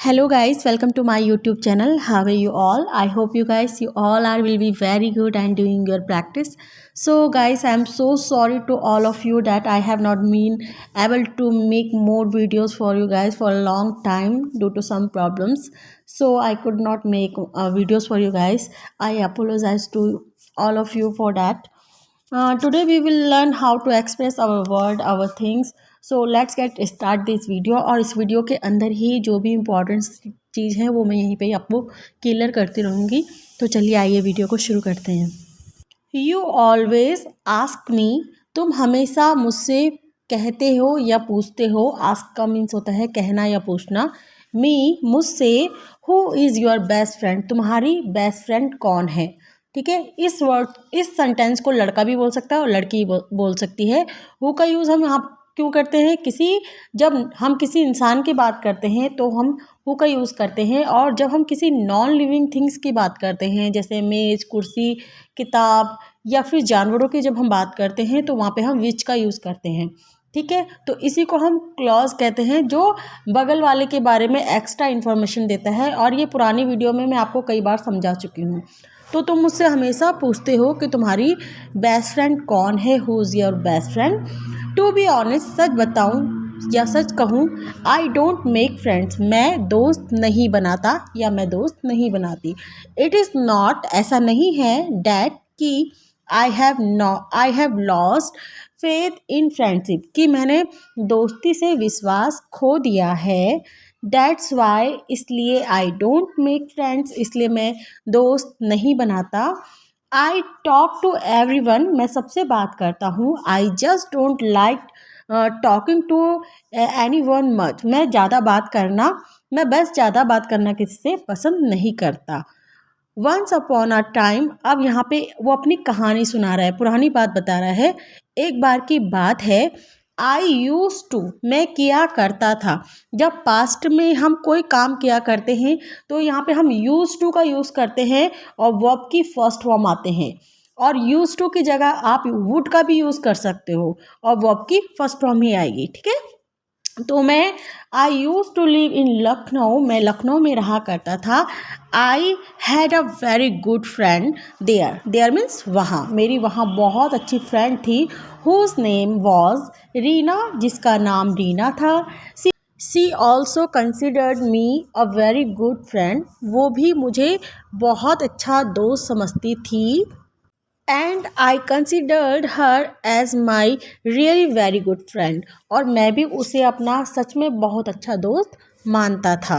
Hello guys, welcome to my YouTube channel. How are you all? I hope you all are will be very good and doing your practice. So guys, I am so sorry to all of you that I have not been able to make more videos for you guys for a long time due to some problems. So I could not make videos for you guys. I apologize to all of you for that. Today we will learn how to express our word, our things. So let's get start this video. और इस video के अंदर ही जो भी important चीज़ है वो मैं यहीं पे आपको क्लियर करती रहूँगी. तो चलिए आइए वीडियो को शुरू करते हैं. You always ask me. तुम हमेशा मुझसे कहते हो या पूछते हो. आस्क का मीन्स होता है कहना या पूछना. मी मुझसे. Who is your best friend. तुम्हारी बेस्ट फ्रेंड कौन है. ठीक है. इस सेंटेंस को लड़का भी बोल सकता है और लड़की बोल सकती है. हु का यूज़ हम यहाँ क्यों करते हैं. जब हम किसी इंसान की बात करते हैं तो हम हु का यूज़ करते हैं, और जब हम किसी नॉन लिविंग थिंग्स की बात करते हैं जैसे मेज़, कुर्सी, किताब या फिर जानवरों की जब हम बात करते हैं तो वहाँ पे हम विच का यूज़ करते हैं. ठीक है. तो इसी को हम क्लॉज कहते हैं जो बगल वाले के बारे में एक्स्ट्रा इन्फॉर्मेशन देता है, और ये पुरानी वीडियो में मैं आपको कई बार समझा चुकी हूँ. तो तुम मुझसे हमेशा पूछते हो कि तुम्हारी बेस्ट फ्रेंड कौन है. Who is your best friend. To be honest, सच बताऊँ या सच कहूँ, आई डोंट मेक फ्रेंड्स. मैं दोस्त नहीं बनाता या मैं दोस्त नहीं बनाती. इट इज़ नॉट, ऐसा नहीं है. डैट कि I have lost faith in friendship, कि मैंने दोस्ती से विश्वास खो दिया है. दैट्स वाई, इसलिए. आई डोंट मेक फ्रेंड्स, इसलिए मैं दोस्त नहीं बनाता. I talk to everyone, मैं सबसे बात करता हूँ. I just don't like talking to anyone much, मैं बस ज़्यादा बात करना किसी से पसंद नहीं करता. वंस अपॉन अ टाइम, अब यहाँ पे वो अपनी कहानी सुना रहा है, पुरानी बात बता रहा है. एक बार की बात है. आई यूज टू, मैं किया करता था. जब पास्ट में हम कोई काम किया करते हैं तो यहाँ पे हम यूज टू का यूज़ करते हैं और वर्ब की फर्स्ट फॉर्म आते हैं. और यूज टू की जगह आप वुड का भी यूज़ कर सकते हो और वर्ब की फर्स्ट फॉर्म ही आएगी. ठीक है. तो I use to live in Lucknow, मैं लखनऊ में रहा करता था. I had a very good friend there means वहाँ, मेरी वहाँ बहुत अच्छी फ्रेंड थी. हुज नेम वॉज रीना, जिसका नाम रीना था. She also considered me a very good friend, वो भी मुझे बहुत अच्छा दोस्त समझती थी. And I considered her as my really very good friend, और मैं भी उसे अपना सच में बहुत अच्छा दोस्त मानता था.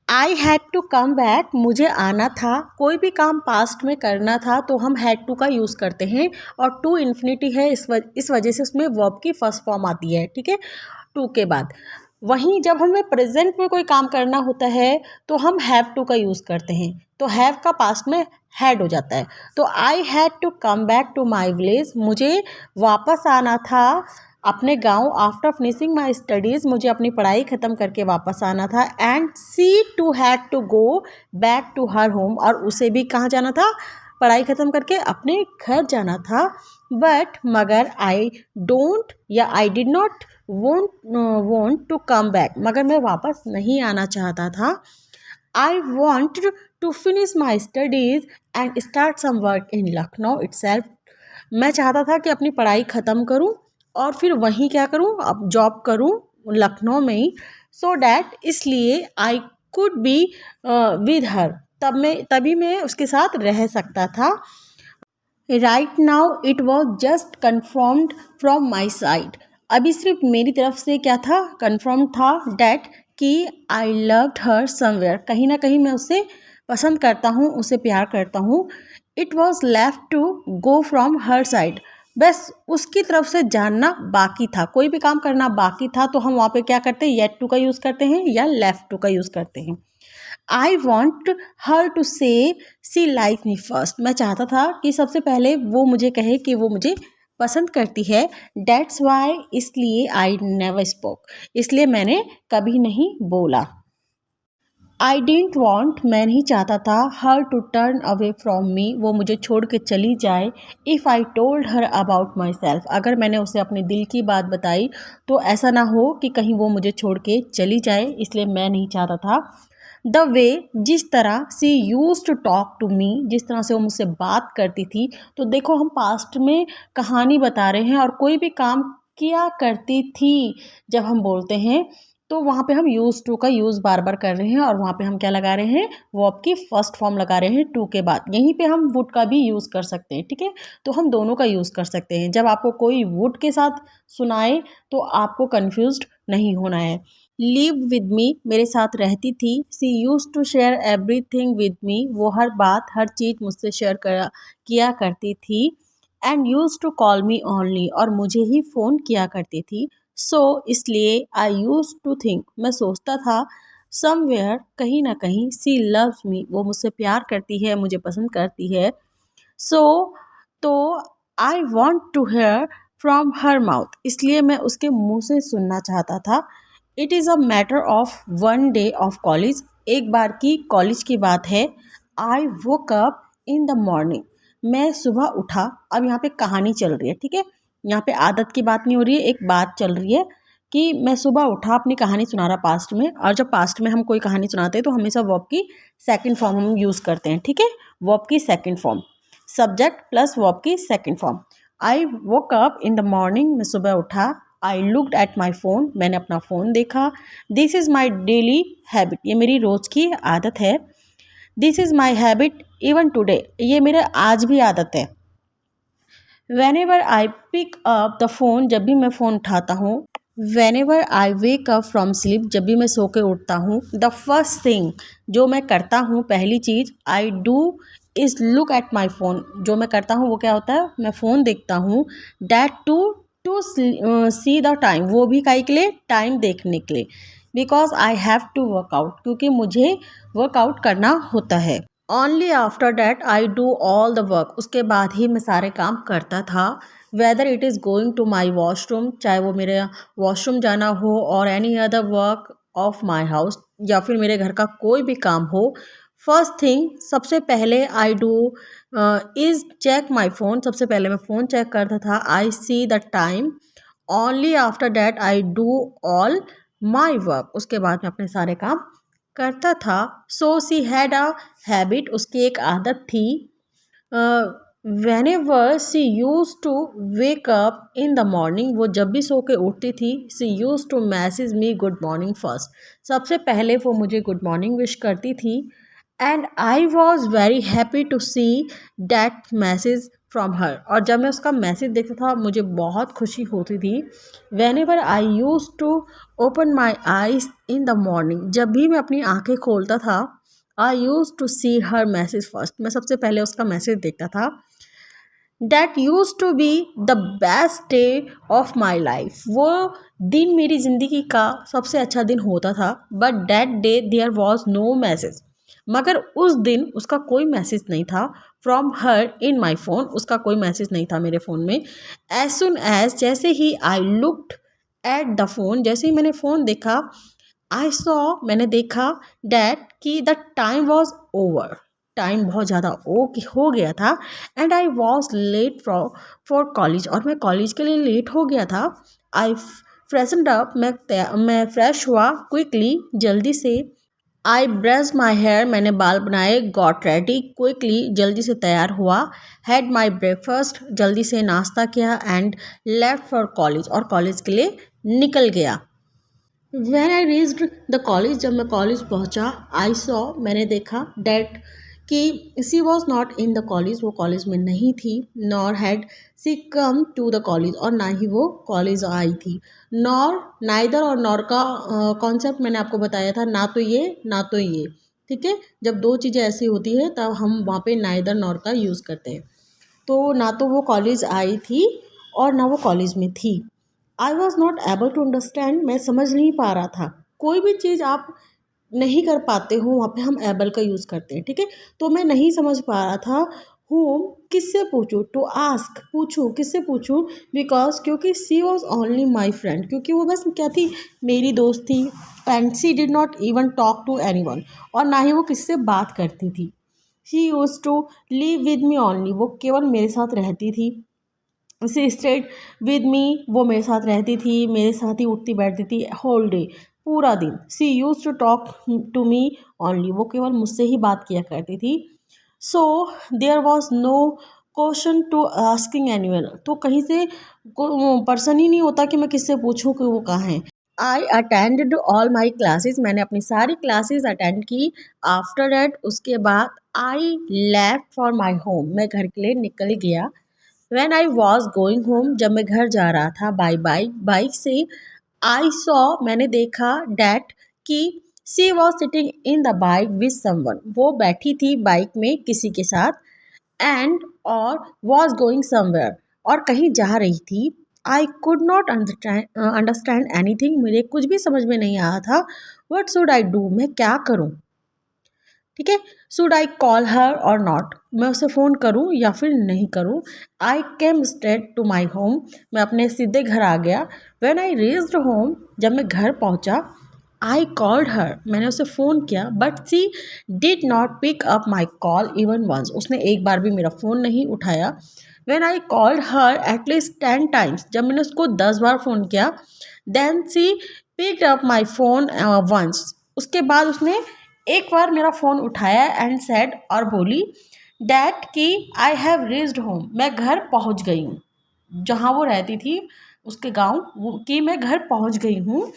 I had to come back, मुझे आना था. कोई भी काम पास्ट में करना था तो हम हैड टू का यूज़ करते हैं, और टू इन्फिनिटी है, इस वजह से उसमें वर्ब की फर्स्ट फॉर्म आती है. ठीक है. टू के बाद. वहीं जब हमें प्रेजेंट में कोई काम करना होता है तो हम हैव टू का यूज़ करते हैं, तो हैव का पास्ट में हैड हो जाता है. तो I had to come back to my village, मुझे वापस आना था अपने गांव. आफ्टर फिनिशिंग माई स्टडीज़, मुझे अपनी पढ़ाई ख़त्म करके वापस आना था. And she too had to go back to her home, और उसे भी कहाँ जाना था, पढ़ाई ख़त्म करके अपने घर जाना था. बट मगर आई डोंट या I did not want to come back, मगर मैं वापस नहीं आना चाहता था. I want to finish my studies and start some work in Lucknow itself, मैं चाहता था कि अपनी पढ़ाई ख़त्म करूं और फिर वहीं क्या करूं, अब जॉब करूं लखनऊ में ही. सो डैट, इसलिए I could be with her, तभी मैं उसके साथ रह सकता था. Right now it was just confirmed from my side, अभी सिर्फ मेरी तरफ से क्या था, कन्फर्म था. डैट कि आई लव्ड हर समवेयर, कहीं ना कहीं मैं उसे पसंद करता हूँ, उसे प्यार करता हूँ. It was left to go from her side, बस उसकी तरफ से जानना बाकी था, कोई भी काम करना बाकी था तो हम वहाँ पे क्या करते हैं, येट टू का यूज़ करते हैं या लेफ्ट टू का यूज़ करते हैं. आई वॉन्ट हर टू से सी लाइक मी फर्स्ट, मैं चाहता था कि सबसे पहले वो मुझे कहे कि वो मुझे पसंद करती है. डैट्स वाई, इसलिए. आई नेवर स्पोक, इसलिए मैंने कभी नहीं बोला. आई डेंट वॉन्ट, मैं नहीं चाहता था, her to turn away from me, वो मुझे छोड़ के चली जाए। If I told her about myself, अगर मैंने उसे अपने दिल की बात बताई तो ऐसा ना हो कि कहीं वो मुझे छोड़ के चली जाए, इसलिए मैं नहीं चाहता था। द वे, जिस तरह she use to talk to me, जिस तरह से वो मुझसे बात करती थी। तो देखो हम पास्ट में कहानी बता रहे हैं और कोई भी काम किया करती थी जब हम बोलते हैं तो वहाँ पे हम यूज़ टू का यूज़ बार बार कर रहे हैं और वहाँ पे हम क्या लगा रहे हैं, वर्ब की फर्स्ट फॉर्म लगा रहे हैं टू के बाद। यहीं पे हम वुड का भी यूज़ कर सकते हैं, ठीक है। तो हम दोनों का यूज़ कर सकते हैं। जब आपको कोई वुड के साथ सुनाए तो आपको कन्फ्यूज्ड नहीं होना है। लिव विद मी, मेरे साथ रहती थी। She use to share everything with me, वो हर बात हर चीज़ मुझसे शेयर किया करती थी। And used to call me only, और मुझे ही फ़ोन किया करती थी। सो इसलिए आई यूज टू थिंक, मैं सोचता था, समवेयर, कहीं ना कहीं, सी लव्स मी, वो मुझसे प्यार करती है, मुझे पसंद करती है। सो तो I want to hear from her mouth, इसलिए मैं उसके मुंह से सुनना चाहता था। It is a matter of one day of college, एक बार की कॉलेज की बात है। I woke up in the morning, मैं सुबह उठा। अब यहाँ पे कहानी चल रही है, ठीक है। यहाँ पे आदत की बात नहीं हो रही है, एक बात चल रही है कि मैं सुबह उठा, अपनी कहानी सुना रहा पास्ट में। और जब पास्ट में हम कोई कहानी सुनाते हैं तो हमेशा वर्ब की सेकंड फॉर्म हम यूज़ करते हैं, ठीक है। वर्ब की second form, subject plus verb की second form. I woke up in the morning, मैं सुबह उठा। I looked at my phone, मैंने अपना फ़ोन देखा। This is my daily habit, ये मेरी रोज़ की आदत है। This is my habit even today, ये मेरा आज भी आदत है। Whenever I pick up the phone, जब भी मैं फ़ोन उठाता हूँ। Whenever I wake up from sleep, जब भी मैं सो के उठता हूँ। द फर्स्ट थिंग, जो मैं करता हूँ, पहली चीज़, I do is look at my phone, जो मैं करता हूँ वो क्या होता है, मैं फ़ोन देखता हूँ। That to see the time, वो भी काहे के लिए, टाइम देखने के लिए। Because I have to workout, क्योंकि मुझे वर्कआउट करना होता है। Only after that I do all the work, उसके बाद ही मैं सारे काम करता था। Whether it is going to my washroom, चाहे वो मेरे वॉशरूम जाना हो, और any other work of my house, या फिर मेरे घर का कोई भी काम हो। फर्स्ट थिंग, सबसे पहले I do is check my phone, सबसे पहले मैं फ़ोन चेक करता था। I see the time. Only after that I do all my work, उसके बाद मैं अपने सारे काम करता था। सो सी हैड अ हैबिट, उसकी एक आदत थी। Whenever she use to wake up in the morning, वो जब भी सो के उठती थी। She use to message me good morning first, सबसे पहले वो मुझे गुड मॉर्निंग विश करती थी। And I was very happy to see that message from her, और जब मैं उसका मैसेज देखता था मुझे बहुत खुशी होती थी। Whenever I used to open my eyes in the morning, जब भी मैं अपनी आंखें खोलता था। I used to see her message first, मैं सबसे पहले उसका मैसेज देखता था। That used to be the best day of my life, वो दिन मेरी ज़िंदगी का सबसे अच्छा दिन होता था। But that day there was no message, मगर उस दिन उसका कोई मैसेज नहीं था। From her in my phone, उसका कोई मैसेज नहीं था मेरे फ़ोन में। एज सुन एज, जैसे ही I looked at the phone, जैसे ही मैंने फ़ोन देखा। आई सॉ, मैंने देखा। डैट कि the time was over, time बहुत ज़्यादा हो गया था। And I was late for college, और मैं कॉलेज के लिए लेट हो गया था। आई फ्रेशनड अप, मैं फ्रेश हुआ क्विकली, जल्दी से। आई ब्रश माई हेयर, मैंने बाल बनाए। गॉट रेडी क्विकली, जल्दी से तैयार हुआ। हैड माई ब्रेकफास्ट, जल्दी से नाश्ता किया। एंड लेफ्ट फॉर कॉलेज, और कॉलेज के लिए निकल गया। When I reached the college, जब मैं कॉलेज पहुंचा। आई सॉ, मैंने देखा। डैट कि she was not in the college, वो कॉलेज में नहीं थी। Nor had she come to the college, और ना ही वो कॉलेज आई थी। नॉर, नाइदर और नॉर का कॉन्सेप्ट मैंने आपको बताया था, ना तो ये ना तो ये, ठीक है। जब दो चीज़ें ऐसी होती है तब हम वहाँ पे नाइदर नॉर का यूज़ करते हैं। तो ना तो वो कॉलेज आई थी और ना वो कॉलेज में थी। I was not able to understand, मैं समझ नहीं पा रहा था। कोई भी चीज़ आप नहीं कर पाते हो, वहाँ पे हम एबल का यूज़ करते हैं, ठीक है। तो मैं नहीं समझ पा रहा था होम किससे पूछूँ, टू आस्क पूछूँ, किससे पूछूँ, बिकॉज क्योंकि she was only my friend, क्योंकि वो बस क्या थी, मेरी दोस्त थी। And she did not even talk to anyone, और ना ही वो किससे बात करती थी। She used to live with me only, वो केवल मेरे साथ रहती थी। सी स्टेड विद मी, वो मेरे साथ रहती थी, मेरे साथ ही उठती बैठती थी होल डे, पूरा दिन। She use to talk to me only, वो केवल मुझसे ही बात किया करती थी। So there was no question to asking anyone, तो कहीं से पर्सन ही नहीं होता कि मैं किससे पूछूं कि वो कहाँ है। I attended all my classes, मैंने अपनी सारी क्लासेस अटेंड की। आफ्टर दैट, उसके बाद I left for my home, मैं घर के लिए निकल गया। When I was going home, जब मैं घर जा रहा था बाई बाइक, बाइक से, I saw, मैंने देखा, that कि she was sitting in the bike with someone, वो बैठी थी बाइक में किसी के साथ, and और was going somewhere, और कहीं जा रही थी। I could not understand anything, मुझे कुछ भी समझ में नहीं आया था। What should I do, मैं क्या करूँ? ठीक है, शुड आई कॉल हर और नॉट, मैं उसे फ़ोन करूँ या फिर नहीं करूँ। आई केम स्ट्रेट टू माई होम, मैं अपने सीधे घर आ गया। व्हेन आई रीच्ड होम, जब मैं घर पहुँचा, आई कॉल्ड हर, मैंने उसे फ़ोन किया, but she did not pick up my call even once, उसने एक बार भी मेरा फ़ोन नहीं उठाया। When I called her at least 10 times, जब मैंने उसको 10 बार फ़ोन किया, then she picked up my phone once, उसके बाद उसने एक बार मेरा फ़ोन उठाया एंड सेड, और बोली, डैट कि आई हैव रीच्ड होम, मैं घर पहुंच गई हूँ, जहाँ वो रहती थी उसके गांव, वो कि मैं घर पहुंच गई हूँ।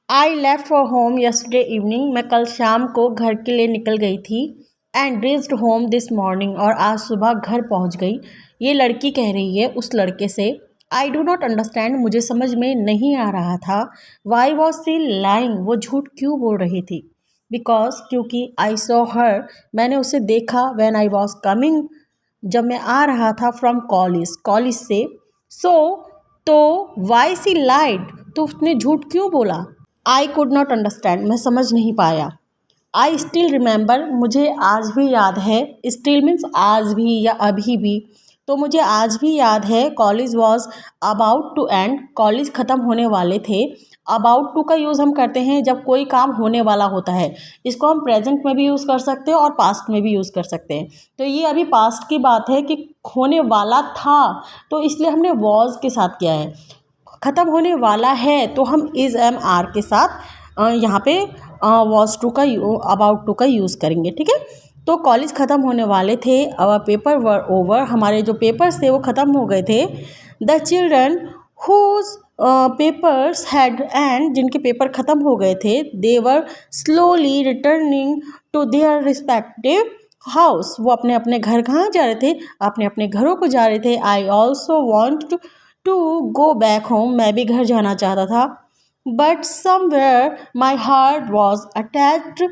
I left for home yesterday evening, मैं कल शाम को घर के लिए निकल गई थी। And reached home this morning, और आज सुबह घर पहुंच गई। ये लड़की कह रही है उस लड़के से। आई डू नॉट अंडरस्टैंड, मुझे समझ में नहीं आ रहा था। वाई वॉज सी लाइंग, वो झूठ क्यों बोल रही थी। बिकॉज, क्योंकि आई सॉ हर, मैंने उसे देखा। व्हेन आई वॉज कमिंग, जब मैं आ रहा था फ्रॉम कॉलेज, कॉलेज से। सो तो वाई सी लाइड, तो उसने झूठ क्यों बोला। आई कुड नॉट अंडरस्टैंड, मैं समझ नहीं पाया। आई स्टिल रिमेंबर, मुझे आज भी याद है। स्टिल मीन्स आज भी या अभी भी, तो मुझे आज भी याद है। College was about to end, college ख़त्म होने वाले थे। अबाउट टू का यूज़ हम करते हैं जब कोई काम होने वाला होता है। इसको हम प्रेजेंट में भी यूज़ कर सकते हैं और पास्ट में भी यूज़ कर सकते हैं। तो ये अभी पास्ट की बात है कि होने वाला था, तो इसलिए हमने वॉज के साथ किया है। ख़त्म होने वाला है तो हम इज़ एम आर के साथ यहाँ पे वॉज टू का अबाउट टू का यूज़ करेंगे। ठीक है, तो कॉलेज ख़त्म होने वाले थे। आवर पेपर वर ओवर, हमारे जो पेपर्स थे वो ख़त्म हो गए थे। The children whose papers had end, जिनके पेपर ख़त्म हो गए थे, they were slowly returning to their respective house, वो अपने अपने घर कहाँ जा रहे थे, अपने अपने घरों को जा रहे थे। I also want to go back home, मैं भी घर जाना चाहता था। But somewhere my heart was attached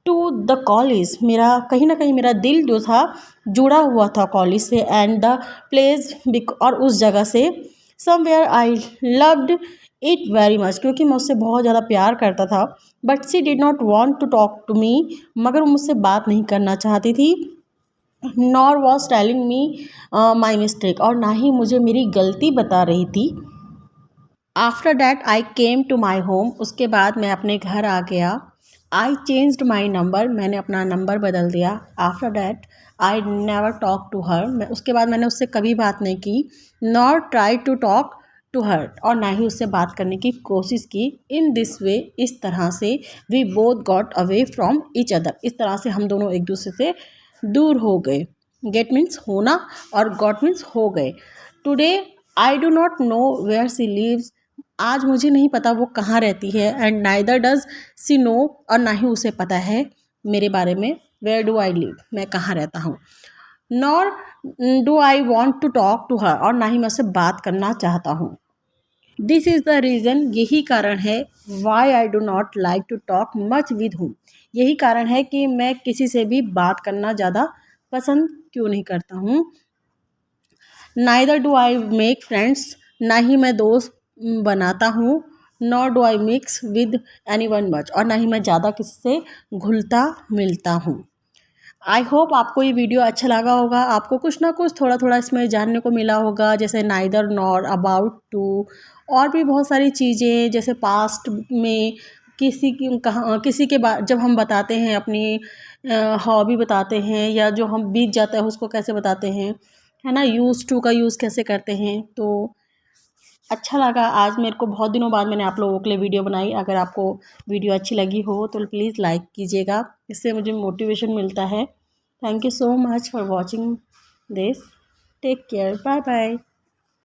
to the college, मेरा कहीं ना कहीं मेरा दिल जो था जुड़ा हुआ था कॉलेज से। एंड द प्लेस, और उस जगह से। Somewhere I loved it very much, क्योंकि मैं उससे बहुत ज़्यादा प्यार करता था। But she did not want to talk to me, मगर वो मुझसे बात नहीं करना चाहती थी। Nor was telling me my mistake, और ना ही मुझे मेरी गलती बता रही थी। After that I came to my home, उसके बाद मैं अपने घर आ गया। आई चेंज्ड माई नंबर, मैंने अपना नंबर बदल दिया। After that I never talk to her, मैं उसके बाद मैंने उससे कभी बात नहीं की। Nor try to talk to her, और ना ही उससे बात करने की कोशिश की। इन दिस वे, इस तरह से, we both got away from each other, इस तरह से हम दोनों एक दूसरे से दूर हो गए। गेट मीन्स होना, और गॉट मीन्स हो गए। Today I do not know where she lives, आज मुझे नहीं पता वो कहाँ रहती है। And neither does she know, और ना ही उसे पता है मेरे बारे में। वेयर डू आई लिव, मैं कहाँ रहता हूँ। Nor do I want to talk to her, और ना ही मैं उससे बात करना चाहता हूँ। दिस इज़ द रीज़न, यही कारण है। Why I do not like to talk much with whom, यही कारण है कि मैं किसी से भी बात करना ज़्यादा पसंद क्यों नहीं करता हूँ। Neither do I make friends, ना ही मैं दोस्त बनाता हूँ। Nor do I mix with any one much, और ना ही मैं ज़्यादा किसी से घुलता मिलता हूँ। आई होप आपको ये वीडियो अच्छा लगा होगा, आपको कुछ ना कुछ थोड़ा थोड़ा इसमें जानने को मिला होगा, जैसे नाइदर नॉर, अबाउट टू, और भी बहुत सारी चीज़ें, जैसे पास्ट में किसी की कहाँ किसी के बाद जब हम बताते हैं अपनी हॉबी बताते हैं, या जो हम बीत जाता है उसको कैसे बताते हैं, है ना, यूज़ टू का यूज़ कैसे करते हैं। तो अच्छा लगा, आज मेरे को बहुत दिनों बाद मैंने आप लोगों के लिए वीडियो बनाई। अगर आपको वीडियो अच्छी लगी हो तो प्लीज़ लाइक कीजिएगा, इससे मुझे मोटिवेशन मिलता है। Thank you so much for watching this. Take care, bye bye.